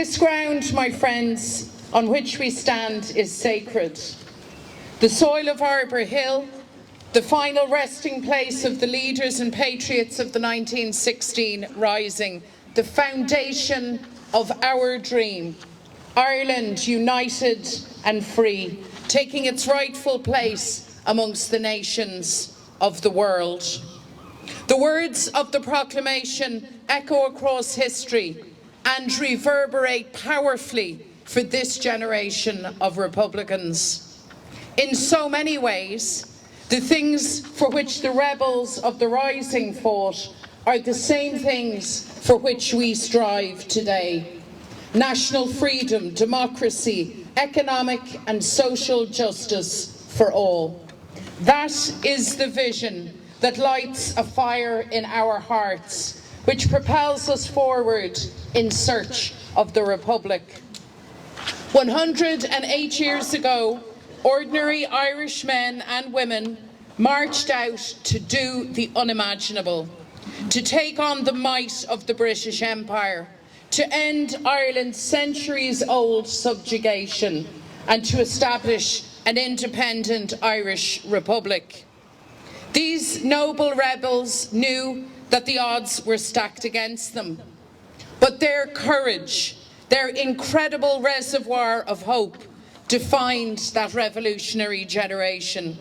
This ground, my friends, on which we stand is sacred. The soil of Arbour Hill, the final resting place of the leaders and patriots of the 1916 Rising, the foundation of our dream, Ireland united and free, taking its rightful place amongst the nations of the world. The words of the Proclamation echo across history and reverberate powerfully for this generation of Republicans. In so many ways, the things for which the rebels of the Rising fought are the same things for which we strive today. National freedom, democracy, economic and social justice for all. That is the vision that lights a fire in our hearts, which propels us forward in search of the Republic. 108 years ago, ordinary Irish men and women marched out to do the unimaginable, to take on the might of the British Empire, to end Ireland's centuries-old subjugation, and to establish an independent Irish Republic. These noble rebels knew that the odds were stacked against them, but their courage, their incredible reservoir of hope, defined that revolutionary generation.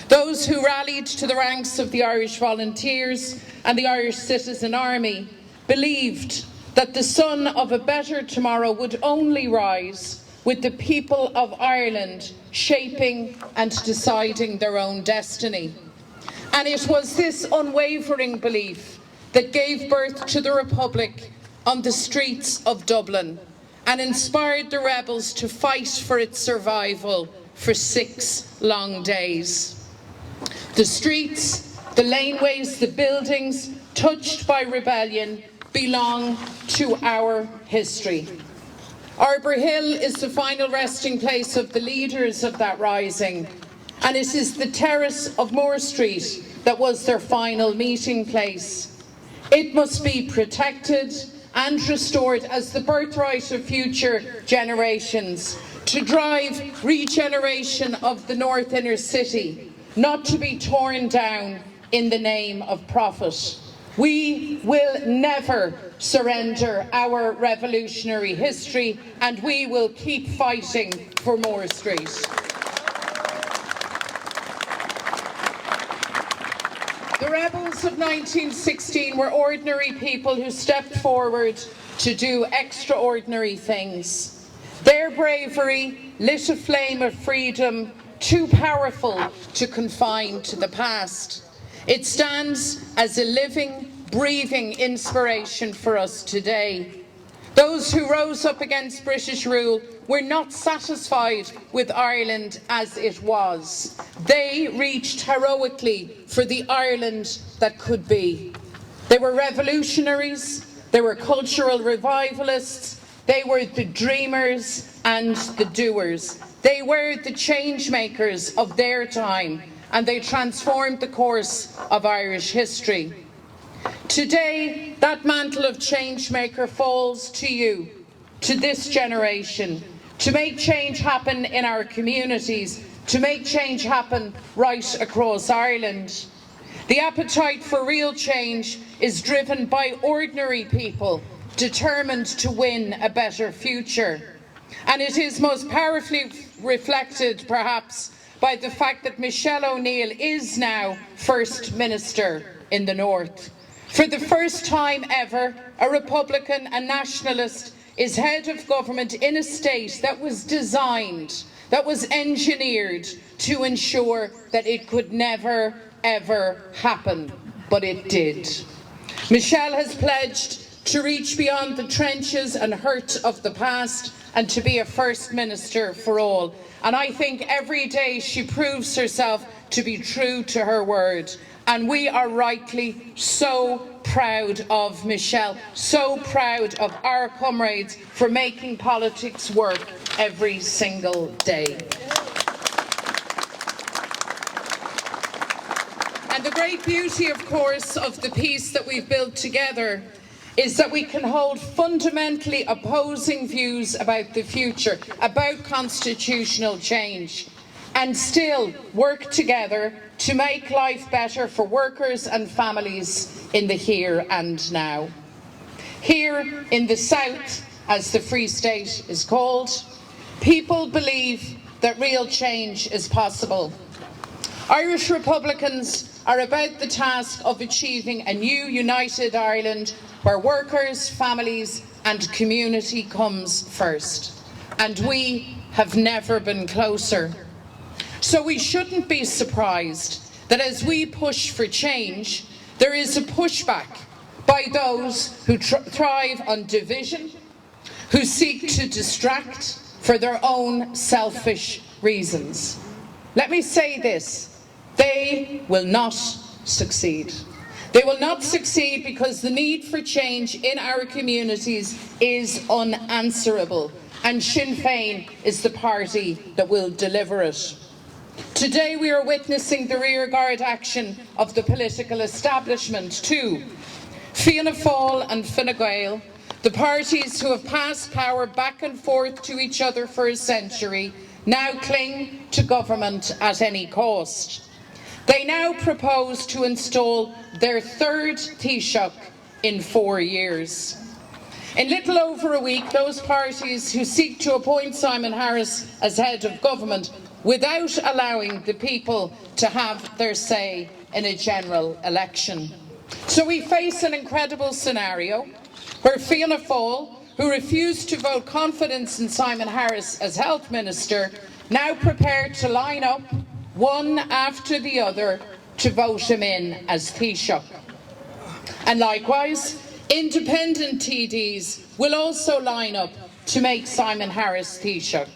Those who rallied to the ranks of the Irish Volunteers and the Irish Citizen Army believed that the sun of a better tomorrow would only rise with the people of Ireland shaping and deciding their own destiny. And it was this unwavering belief that gave birth to the Republic on the streets of Dublin and inspired the rebels to fight for its survival for 6 long days. The streets, the laneways, the buildings touched by rebellion belong to our history. Arbour Hill is the final resting place of the leaders of that rising, and it is the terrace of Moore Street that was their final meeting place. It must be protected and restored as the birthright of future generations, to drive regeneration of the North Inner City, not to be torn down in the name of profit. We will never surrender our revolutionary history, and we will keep fighting for Moore Street. The rebels of 1916 were ordinary people who stepped forward to do extraordinary things. Their bravery lit a flame of freedom too powerful to confine to the past. It stands as a living, breathing inspiration for us today. Those who rose up against British rule were not satisfied with Ireland as it was. They reached heroically for the Ireland that could be. They were revolutionaries, they were cultural revivalists, they were the dreamers and the doers. They were the change makers of their time, and they transformed the course of Irish history. Today, that mantle of change maker falls to you, to this generation, to make change happen in our communities, to make change happen right across Ireland. The appetite for real change is driven by ordinary people determined to win a better future. And it is most powerfully reflected, perhaps, by the fact that Michelle O'Neill is now First Minister in the North. For the first time ever, a Republican and nationalist is head of government in a state that was designed, that was engineered to ensure that it could never, ever happen. But it did. Michelle has pledged to reach beyond the trenches and hurt of the past and to be a First Minister for all. And I think every day she proves herself to be true to her word. And we are rightly so proud of Michelle, so proud of our comrades for making politics work every single day. And the great beauty, of course, of the peace that we've built together is that we can hold fundamentally opposing views about the future, about constitutional change, and still work together to make life better for workers and families in the here and now. Here in the South, as the Free State is called, people believe that real change is possible. Irish Republicans are about the task of achieving a new united Ireland where workers, families and community comes first. And we have never been closer. So we shouldn't be surprised that as we push for change, there is a pushback by those who thrive on division, who seek to distract for their own selfish reasons. Let me say this. They will not succeed. They will not succeed because the need for change in our communities is unanswerable, and Sinn Féin is the party that will deliver it. Today we are witnessing the rearguard action of the political establishment too. Fianna Fáil and Fine Gael, the parties who have passed power back and forth to each other for a century, now cling to government at any cost. They now propose to install their third Taoiseach in 4 years. In little over a week, those parties who seek to appoint Simon Harris as head of government without allowing the people to have their say in a general election. So we face an incredible scenario where Fianna Fáil, who refused to vote confidence in Simon Harris as Health Minister, now prepared to line up one after the other to vote him in as Taoiseach. And likewise, independent TDs will also line up to make Simon Harris Taoiseach.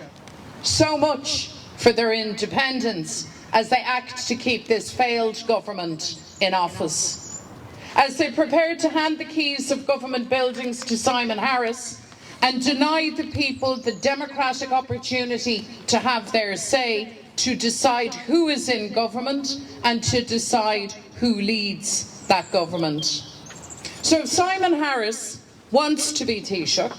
So much for their independence as they act to keep this failed government in office. As they prepare to hand the keys of government buildings to Simon Harris and deny the people the democratic opportunity to have their say, to decide who is in government and to decide who leads that government. So if Simon Harris wants to be Taoiseach,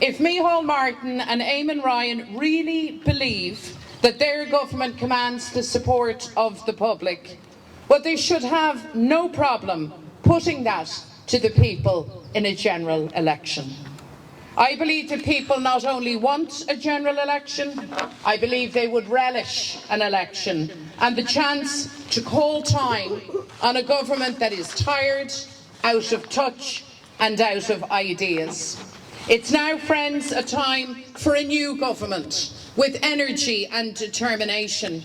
if Micheál Martin and Eamon Ryan really believe that their government commands the support of the public, well, they should have no problem putting that to the people in a general election. I believe that people not only want a general election, I believe they would relish an election and the chance to call time on a government that is tired, out of touch and out of ideas. It's now, friends, a time for a new government with energy and determination.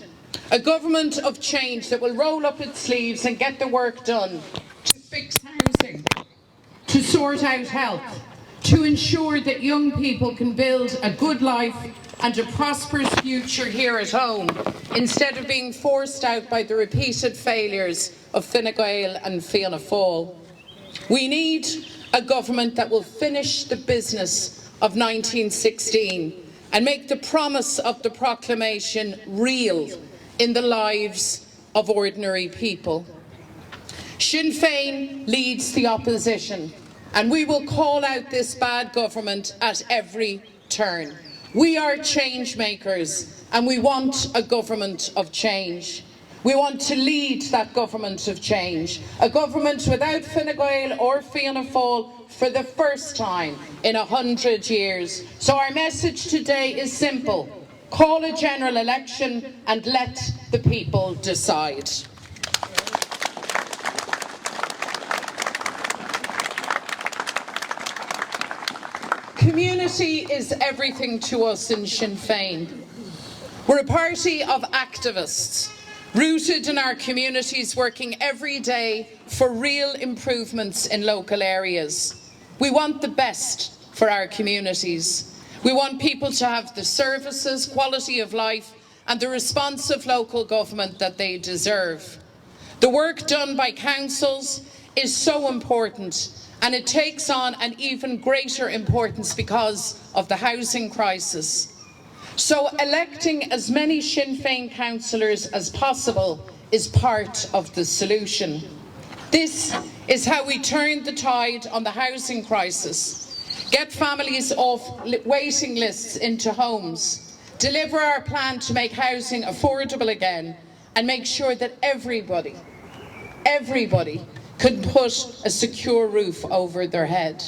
A government of change that will roll up its sleeves and get the work done to fix housing, to sort out health, to ensure that young people can build a good life and a prosperous future here at home, instead of being forced out by the repeated failures of Fine Gael and Fianna Fáil. We need a government that will finish the business of 1916 and make the promise of the Proclamation real in the lives of ordinary people. Sinn Féin leads the opposition, and we will call out this bad government at every turn. We are change makers and we want a government of change. We want to lead that government of change, a government without Fine Gael or Fianna Fáil for the first time in 100 years. So our message today is simple: call a general election and let the people decide. Community is everything to us in Sinn Féin. We're a party of activists, rooted in our communities, working every day for real improvements in local areas. We want the best for our communities. We want people to have the services, quality of life and the responsive local government that they deserve. The work done by councils is so important, and it takes on an even greater importance because of the housing crisis. So electing as many Sinn Féin councillors as possible is part of the solution. This is how we turn the tide on the housing crisis, get families off waiting lists into homes, deliver our plan to make housing affordable again, and make sure that everybody can put a secure roof over their head.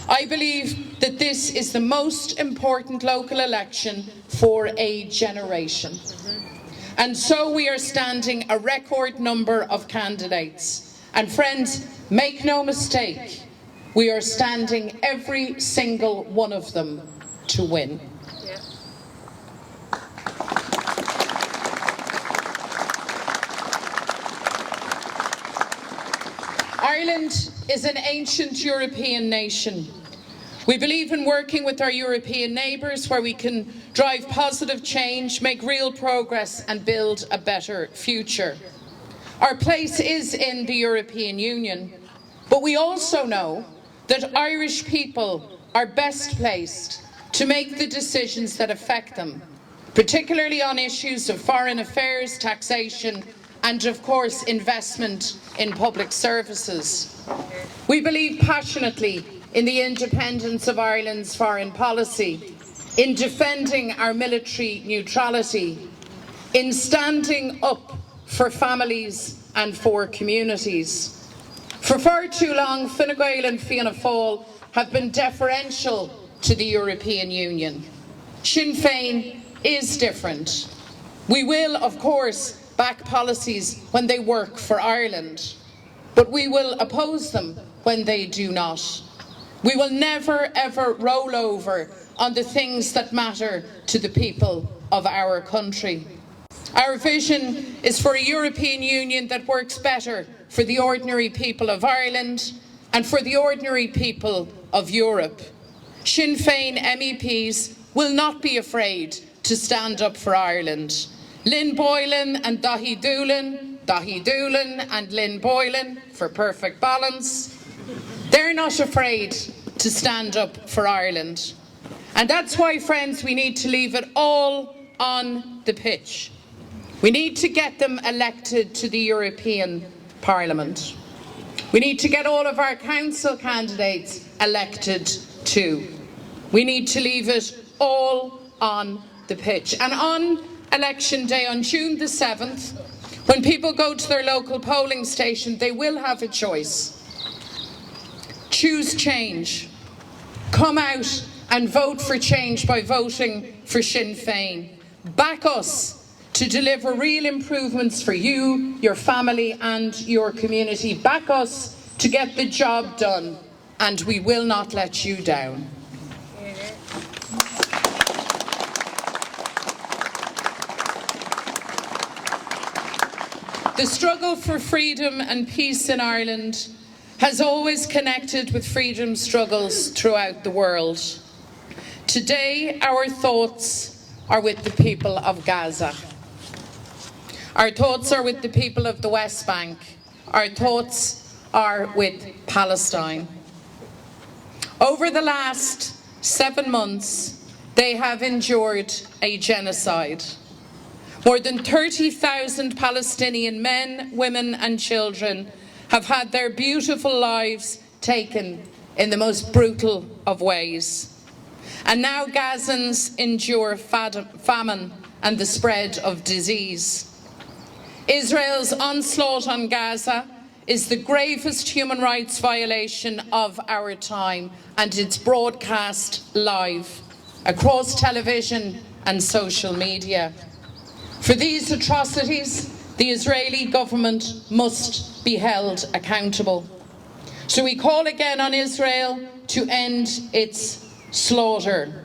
I believe that this is the most important local election for a generation. And so we are standing a record number of candidates. And friends, make no mistake, we are standing every single one of them to win. Ireland is an ancient European nation. We believe in working with our European neighbours where we can drive positive change, make real progress and build a better future. Our place is in the European Union, but we also know that Irish people are best placed to make the decisions that affect them, particularly on issues of foreign affairs, taxation and, of course, investment in public services. We believe passionately in the independence of Ireland's foreign policy, in defending our military neutrality, in standing up for families and for communities. For far too long, Fine Gael and Fianna Fáil have been deferential to the European Union. Sinn Féin is different. We will, of course, back policies when they work for Ireland, but we will oppose them when they do not. We will never ever roll over on the things that matter to the people of our country. Our vision is for a European Union that works better for the ordinary people of Ireland and for the ordinary people of Europe. Sinn Féin MEPs will not be afraid to stand up for Ireland. Lynn Boylan and Daithí Doolan and Lynn Boylan for perfect balance. They're not afraid to stand up for Ireland. And that's why, friends, we need to leave it all on the pitch. We need to get them elected to the European Parliament. We need to get all of our council candidates elected too. We need to leave it all on the pitch. And on election day, on June the 7th, when people go to their local polling station, they will have a choice. Choose change. Come out and vote for change by voting for Sinn Féin. Back us to deliver real improvements for you, your family and your community. Back us to get the job done, and we will not let you down. The struggle for freedom and peace in Ireland has always connected with freedom struggles throughout the world. Today, our thoughts are with the people of Gaza. Our thoughts are with the people of the West Bank. Our thoughts are with Palestine. Over the last 7 months, they have endured a genocide. More than 30,000 Palestinian men, women and children have had their beautiful lives taken in the most brutal of ways. And now Gazans endure famine and the spread of disease. Israel's onslaught on Gaza is the gravest human rights violation of our time, and it's broadcast live across television and social media. For these atrocities, the Israeli government must be held accountable. So we call again on Israel to end its slaughter.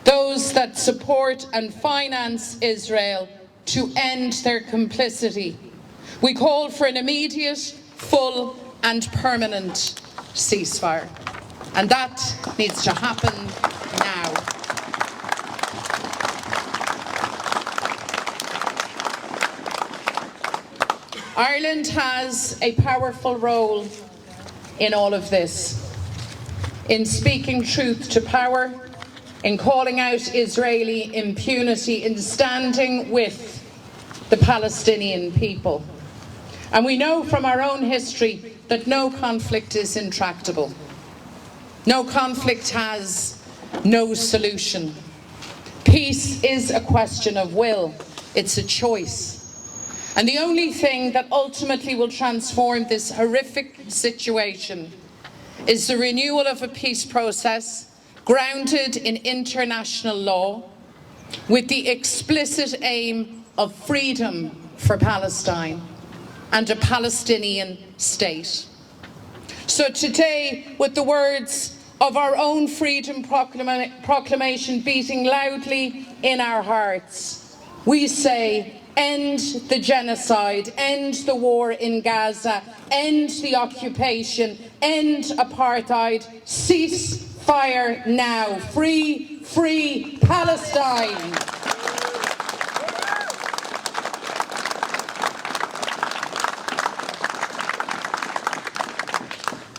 Those that support and finance Israel to end their complicity. We call for an immediate, full and permanent ceasefire. And that needs to happen now. Ireland has a powerful role in all of this, in speaking truth to power, in calling out Israeli impunity, in standing with the Palestinian people. And we know from our own history that no conflict is intractable. No conflict has no solution. Peace is a question of will. It's a choice. And the only thing that ultimately will transform this horrific situation is the renewal of a peace process grounded in international law, with the explicit aim of freedom for Palestine and a Palestinian state. So today, with the words of our own freedom proclamation beating loudly in our hearts, we say, end the genocide, end the war in Gaza, end the occupation, end apartheid, cease fire now. Free, free Palestine.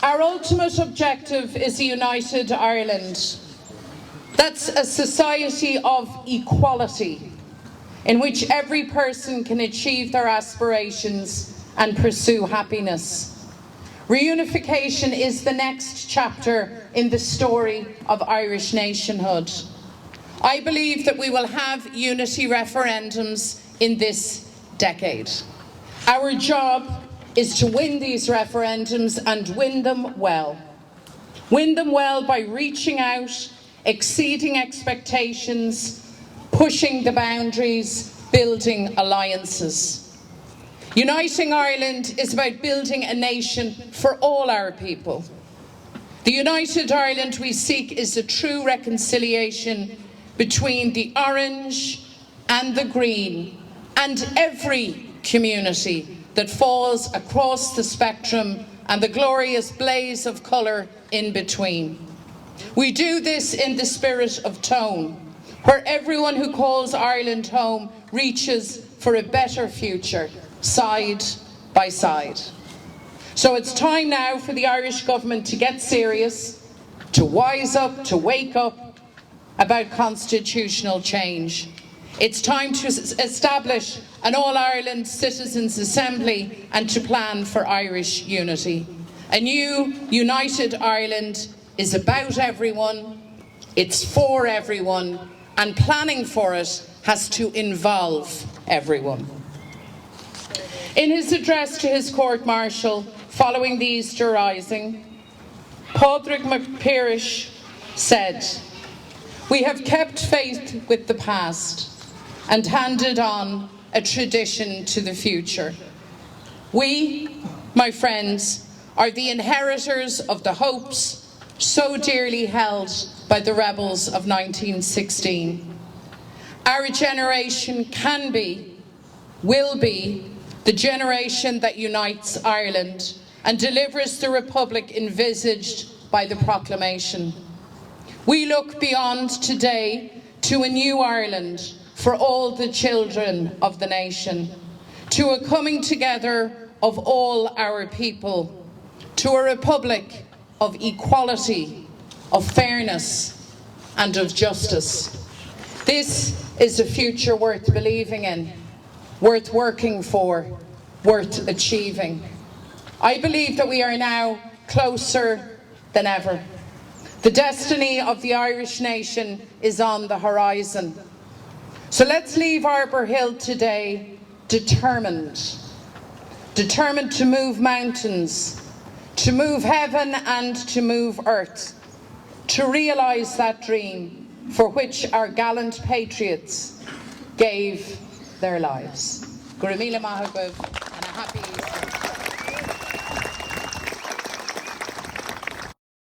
Our ultimate objective is a united Ireland. That's a society of equality, in which every person can achieve their aspirations and pursue happiness. Reunification is the next chapter in the story of Irish nationhood. I believe that we will have unity referendums in this decade. Our job is to win these referendums and win them well. Win them well by reaching out, exceeding expectations, pushing the boundaries, building alliances. Uniting Ireland is about building a nation for all our people. The united Ireland we seek is a true reconciliation between the orange and the green and every community that falls across the spectrum and the glorious blaze of colour in between. We do this in the spirit of tone, where everyone who calls Ireland home reaches for a better future, side by side. So it's time now for the Irish government to get serious, to wise up, to wake up about constitutional change. It's time to establish an All-Ireland Citizens' Assembly and to plan for Irish unity. A new, united Ireland is about everyone, it's for everyone, and planning for it has to involve everyone. In his address to his court-martial following the Easter Rising, Padraig McPeirish said, "We have kept faith with the past and handed on a tradition to the future. We, my friends, are the inheritors of the hopes so dearly held by the rebels of 1916. Our generation can be, will be, the generation that unites Ireland and delivers the republic envisaged by the Proclamation. We look beyond today to a new Ireland for all the children of the nation, to a coming together of all our people, to a republic of equality, of fairness, and of justice. This is a future worth believing in, worth working for, worth achieving. I believe that we are now closer than ever. The destiny of the Irish nation is on the horizon. So let's leave Arbor Hill today determined to move mountains, to move heaven and to move earth, to realise that dream for which our gallant patriots gave their lives. Gurumila Mahagov.